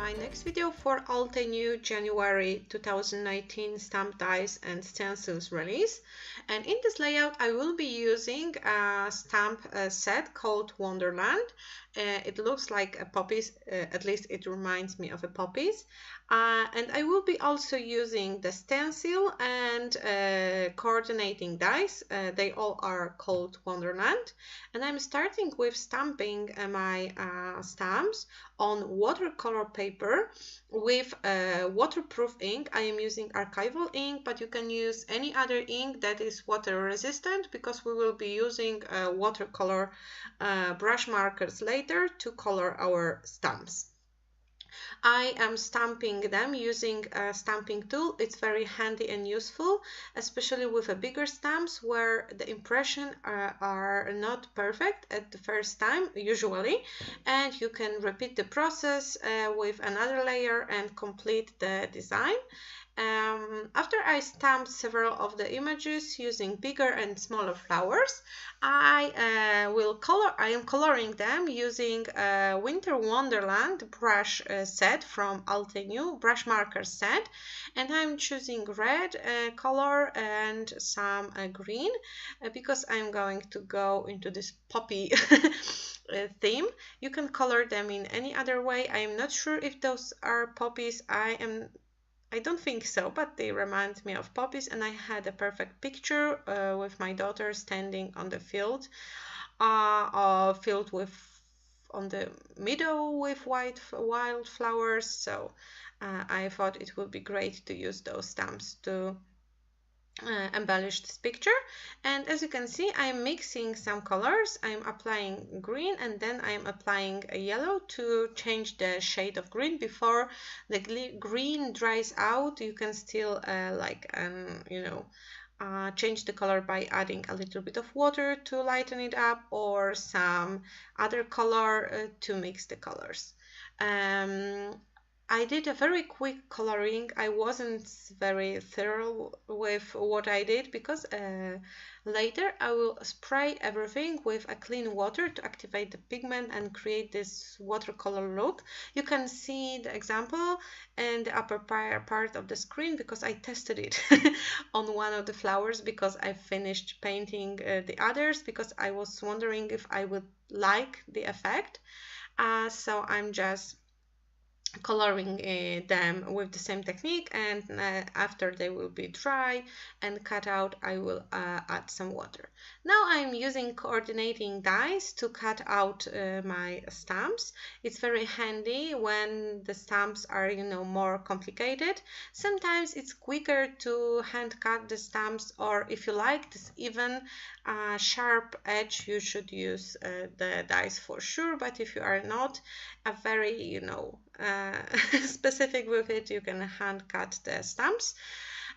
my next video for Altenew January 2019 stamp dies and stencils release. And in this layout I will be using a stamp set called Wonderland. It looks like a poppies, at least it reminds me of a poppies. And I will be also using the stencil and coordinating dies. They all are called Wonderland. And I'm starting with stamping my stamps on watercolor paper with waterproof ink. I am using archival ink, but you can use any other ink that is water resistant, because we will be using watercolor brush markers later to color our stamps. I am stamping them using a stamping tool. It's very handy and useful, especially with a bigger stamps where the impression are not perfect at the first time usually, and you can repeat the process with another layer and complete the design. After I stamped several of the images using bigger and smaller flowers, I am coloring them using a Winter Wonderland brush set from Altenew, brush marker set, and I'm choosing red color and some green because I'm going to go into this poppy theme. You can color them in any other way. I am not sure if those are poppies. I don't think so, but they remind me of poppies, and I had a perfect picture with my daughter standing on the field, filled with on the meadow with wildflowers. So I thought it would be great to use those stamps to embellish this picture. And as you can see, I'm mixing some colors. I'm applying green and then I'm applying a yellow to change the shade of green. Before the green dries out, you can still change the color by adding a little bit of water to lighten it up, or some other color to mix the colors. I did a very quick coloring. I wasn't very thorough with what I did because later I will spray everything with a clean water to activate the pigment and create this watercolor look. You can see the example in the upper part of the screen because I tested it on one of the flowers because I finished painting the others, because I was wondering if I would like the effect. So I'm just coloring them with the same technique, and after they will be dry and cut out, I will add some water. Now I'm using coordinating dies to cut out my stamps. It's very handy when the stamps are, more complicated. Sometimes it's quicker to hand cut the stamps, or if you like this even sharp edge, you should use the dies for sure. But if you are not a very specific with it, you can hand cut the stamps.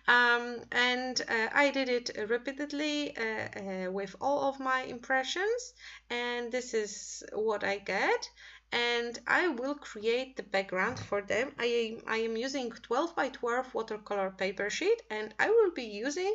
I did it repeatedly with all of my impressions, and this is what I get. And I will create the background for them. I am using 12 by 12 watercolor paper sheet, and I will be using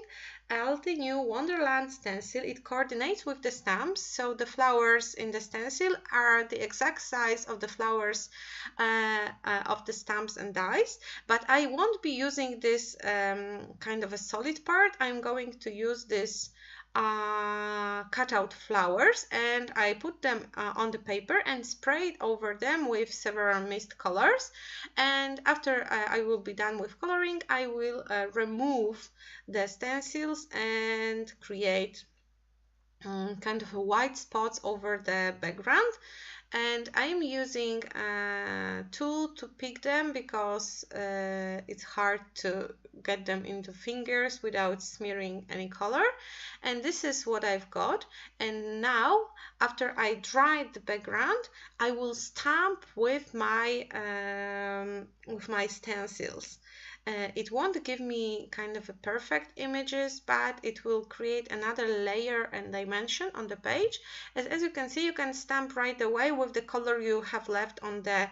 Altenew Wonderland stencil. It coordinates with the stamps, so the flowers in the stencil are the exact size of the flowers of the stamps and dies. But I won't be using this kind of a solid part. I'm going to use this cutout flowers, and I put them on the paper and sprayed over them with several mist colors. And after I will be done with coloring, I will remove the stencils and create kind of white spots over the background. And I'm using a tool to pick them because it's hard to get them into fingers without smearing any color. And this is what I've got. And now, after I dried the background, I will stamp with my stencils. It won't give me kind of a perfect images, but it will create another layer and dimension on the page. As you can see, you can stamp right away with the color you have left on the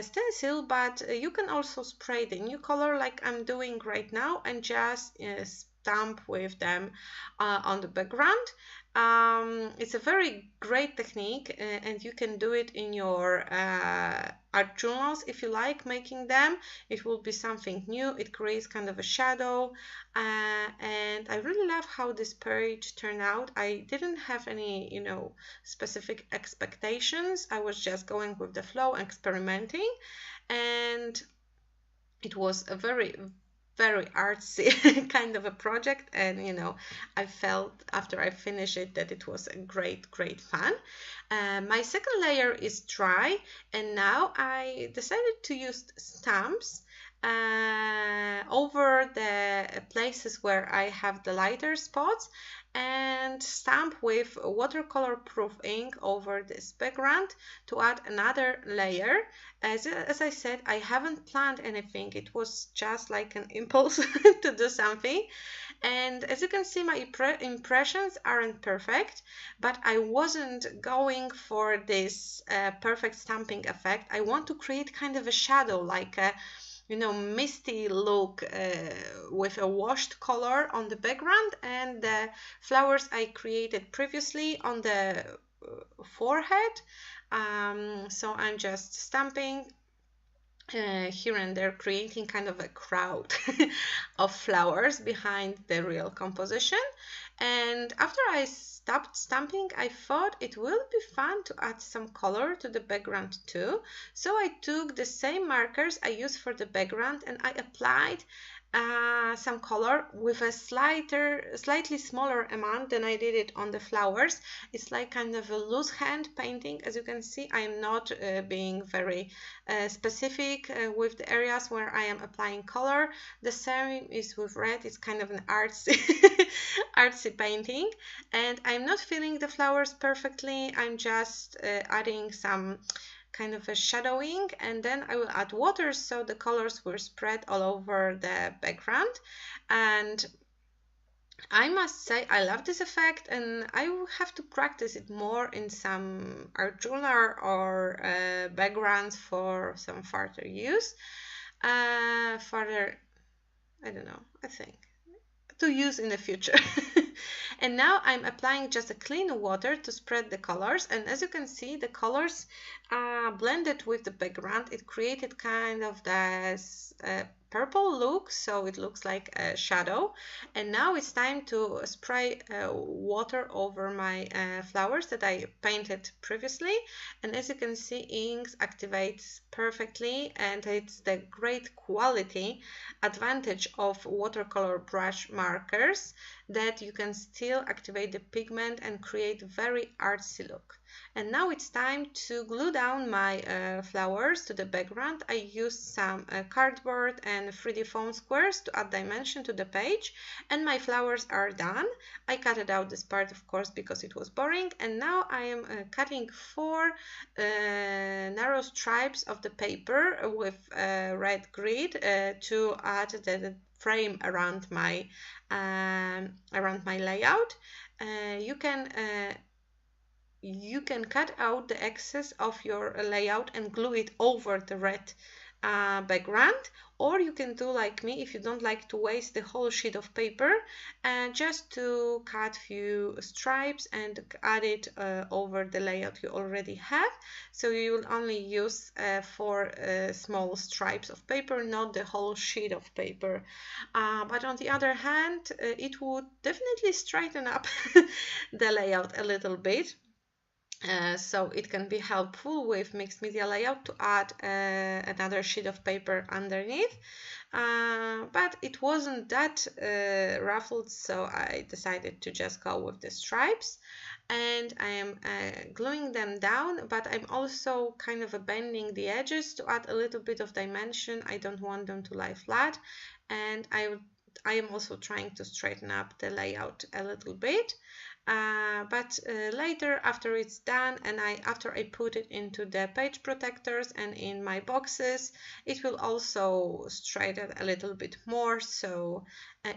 stencil, but you can also spray the new color like I'm doing right now and just stamp with them on the background. It's a very great technique, and you can do it in your art journals. If you like making them, it will be something new. It creates kind of a shadow, and I really love how this page turned out. I didn't have any, you know, specific expectations. I was just going with the flow, experimenting, and it was a very artsy kind of a project, and you know, I felt after I finished it that it was a great fun. My second layer is dry, and now I decided to use stamps over the places where I have the lighter spots, and stamp with watercolor proof ink over this background to add another layer. As I said, I haven't planned anything. It was just like an impulse to do something. And as you can see, my impressions aren't perfect, but I wasn't going for this perfect stamping effect. I want to create kind of a shadow, like a, you know, misty look with a washed color on the background, and the flowers I created previously on the forehead. So I'm just stamping here and there, creating kind of a crowd of flowers behind the real composition. And after I stopped stamping, I thought it will be fun to add some color to the background too. So I took the same markers I used for the background and I applied some color with a slightly smaller amount than I did it on the flowers. It's like kind of a loose hand painting. As you can see, I am not being very specific with the areas where I am applying color. The same is with red. It's kind of an artsy artsy painting, and I'm not filling the flowers perfectly. I'm just adding some kind of a shadowing, and then I will add water so the colors will spread all over the background. And I must say I love this effect, and I will have to practice it more in some art journal or backgrounds for some further use. Further, I don't know, I think to use in the future. And now I'm applying just a clean water to spread the colors, and as you can see, the colors blended with the background. It created kind of this purple look, so it looks like a shadow. And now it's time to spray water over my flowers that I painted previously, and as you can see, inks activates perfectly, and it's the great quality advantage of watercolor brush markers that you can still activate the pigment and create very artsy look. And now it's time to glue down my flowers to the background. I used some cardboard and 3D foam squares to add dimension to the page, and my flowers are done. I cut out this part, of course, because it was boring, and now I am cutting 4 narrow stripes of the paper with red grid to add the frame around my layout. You can cut out the excess of your layout and glue it over the red background, or you can do like me if you don't like to waste the whole sheet of paper, and just to cut few stripes and add it over the layout you already have. So you will only use 4 small stripes of paper, not the whole sheet of paper. But on the other hand, it would definitely straighten up the layout a little bit. So it can be helpful with mixed media layout to add another sheet of paper underneath, but it wasn't that ruffled, so I decided to just go with the stripes, and I am gluing them down, but I'm also kind of bending the edges to add a little bit of dimension. I don't want them to lie flat, and I am also trying to straighten up the layout a little bit. But later, after it's done and after I put it into the page protectors and in my boxes, it will also straighten a little bit more, so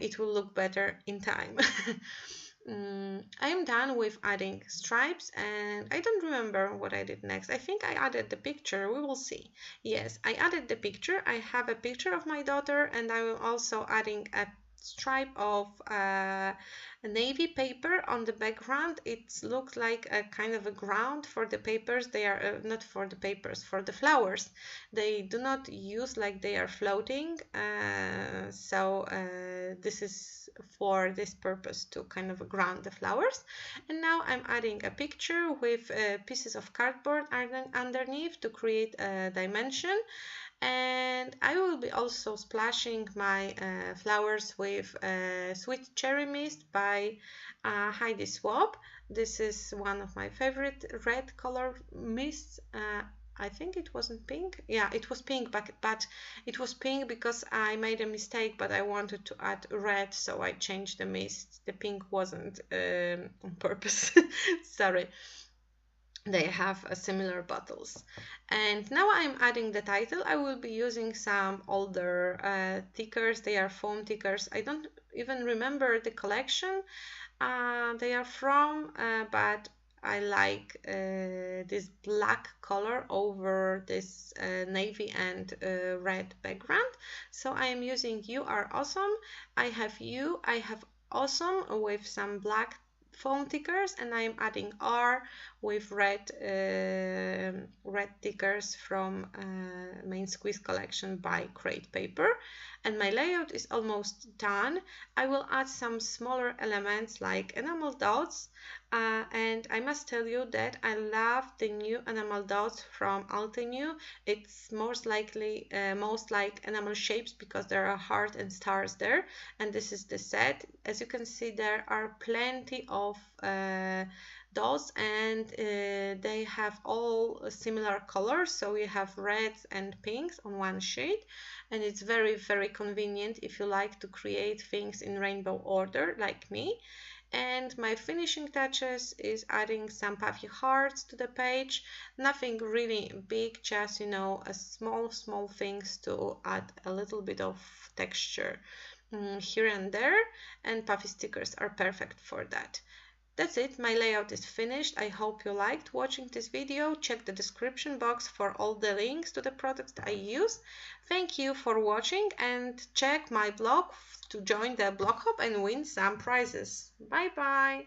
it will look better in time. I am done with adding stripes, and I don't remember what I did next. I think I added the picture. We will see. Yes, I added the picture. I have a picture of my daughter, and I am also adding a stripe of navy paper on the background. It looks like a kind of a ground for the papers. They are not for the papers, for the flowers. They do not use like they are floating, so this is for this purpose, to kind of ground the flowers. And now I'm adding a picture with pieces of cardboard underneath to create a dimension. And I will be also splashing my flowers with Sweet Cherry Mist by Heidi Swab. This is one of my favorite red color mists. I think it wasn't pink. Yeah, it was pink, but it was pink because I made a mistake, but I wanted to add red, so I changed the mist. The pink wasn't on purpose. Sorry. They have similar bottles. And now I'm adding the title. I will be using some older stickers. They are foam stickers. I don't even remember the collection they are from, but I like this black color over this navy and red background. So I am using You Are Awesome. I have You, I have Awesome with some black foam stickers, and I am adding R with red stickers from Main Squeeze collection by Crate Paper. And my layout is almost done. I will add some smaller elements like enamel dots, and I must tell you that I love the new enamel dots from Altenew. It's most like enamel shapes because there are heart and stars there, and this is the set. As you can see, there are plenty of dots, and they have all similar colors, so we have reds and pinks on one shade, and it's very, very convenient if you like to create things in rainbow order like me. And my finishing touches is adding some puffy hearts to the page. Nothing really big, just, you know, a small things to add a little bit of texture here and there, and puffy stickers are perfect for that. That's it, my layout is finished. I hope you liked watching this video. Check the description box for all the links to the products that I use. Thank you for watching, and check my blog to join the blog hub and win some prizes. Bye bye!